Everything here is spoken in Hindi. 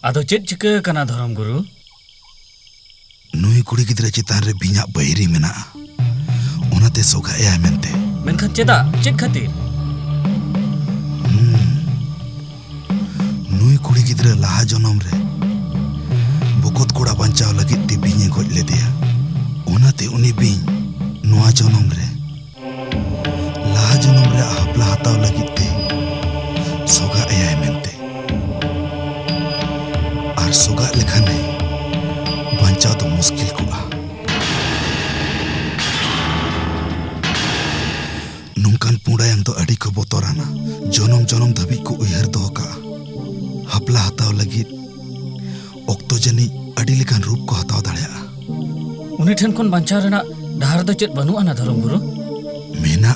आदो चेत चिका कना धर्म गुरु नुई कुड़ी गिद्रा चितान रे बिना बहिरी मेना ओनाते सोगा ए मेनते मेनखान चेदा चेक खातिर नुई कुड़ी गिद्रा लाहा जनम रे बकत कोड़ा बंचाव लगित ती बिने गज लेदिया ओनाते उनी बिन नुआ जनम रे लाहा जनम रे हपला हताव लगित ते सोगा ए मेनते आर सोगा लेखाने बंचाव तो मुश्किल को नुंकान पुंडायंग तो अड़ी को बोतराना जनम जनम धबी को उयहर दोका हपला हताव लगित ओक्तो जनी अड़ी लेकान रूप को हताव दाड़िया उनी ठन कोन बंचाव रेना डहार दो चेत बनुआ ना धर्म गुरु मेना